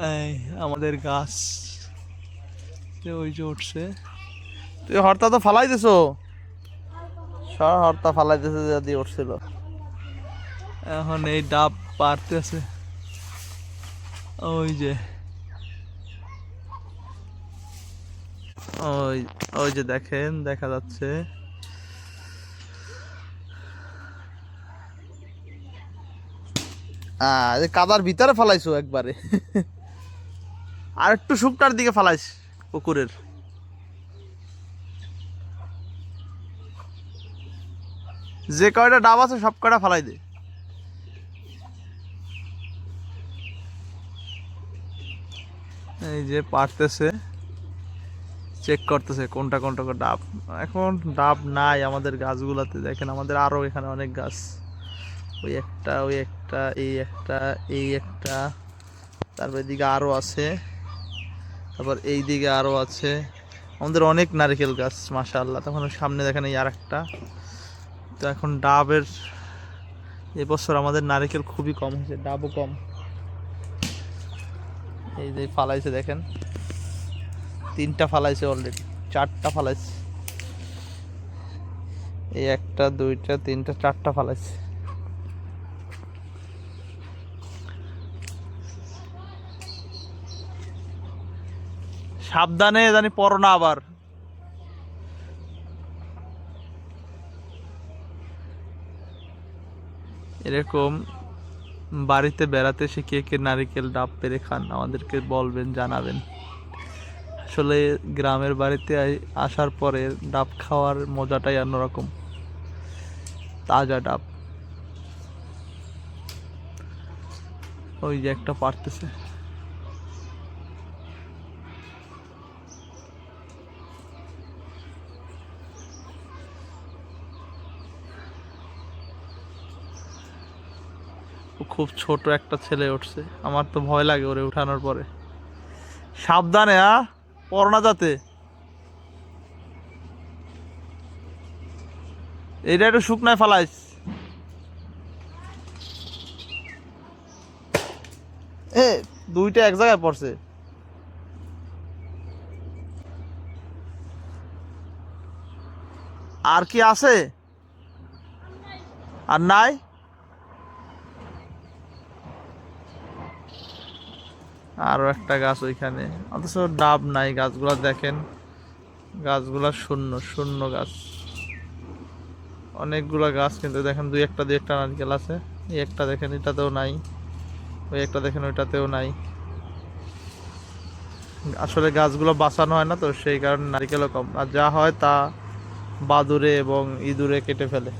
এই আমাদের গাছ ওই যে উঠছে। তুই হর্তা তো ফালাই দিছো, সব হর্তা ফালাই দিছে যদি উঠছিল। এখন এই ডাব পারতেছে, ওই যে ওই ওই যে দেখেন দেখা যাচ্ছে। কাদার ভিতরে ফালাইছো একবারে। আর একটু শুকনার দিকে ফালাইস পুকুরের। যে কয়টা ডাব আছে সব কয়টা ফালাই দে। এই যে পারতেছে, চেক করতেছে কোনটা কোনটা করে ডাব। এখন ডাব নাই আমাদের গাছগুলাতে, দেখেন আমাদের আরো এখানে অনেক গাছ। ওই একটা, ওই একটা, এই একটা, এই একটা, তারপর এদিকে আরো আছে, তারপর এই দিকে আরো আছে। আমাদের অনেক নারকেল গাছ মাশাআল্লাহ। তখন সামনে দেখেন এই আর একটা। তো এখন ডাবের এবছর আমাদের নারকেল খুবই কম হয়েছে, ডাবও কম। এই যে ফালাইছে দেখেন, 3টা ফালাইছে অলরেডি, 4টা ফালাইছে। এই একটা, 2টা, 3টা, 4টা ফালাইছে। সাবধানে জানি পড়ো না আবার। এরকম বাড়িতে বেড়াতে এসে কে কে নারিকেল ডাব পেরে খান আমাদেরকে বলবেন, জানাবেন। আসলে গ্রামের বাড়িতে আসার পরে ডাব খাওয়ার মজাটাই অন্যরকম, তাজা ডাব। ওই যে একটা পারতেছে। খুব ছোট একটা ছেলে উঠছে, আমার তো ভয় লাগে ওরে উঠানোর পরে। সাবধানে পড়না যাতে। এইটা একটু শুকনায় ফালাইস। এ 2টা এক জায়গায় পড়ছে। আর কি আছে? আর নাই? আরো একটা গাছ ওইখানে, অথচ ডাব নাই। গাছগুলা দেখেন, গাছগুলা শূন্য শূন্য গাছ। অনেকগুলা গাছ কিন্তু দেখেন, দুই একটা নারকেল আছে। এই একটা দেখেন, এটাতেও নাই। ওই একটা দেখেন, ওইটাতেও নাই। আসলে গাছগুলো বাঁচানো হয় না তো, সেই কারণে নারকেলও কম। আর যা হয় তা বাদুড়ে এবং ইঁদুরে কেটে ফেলে।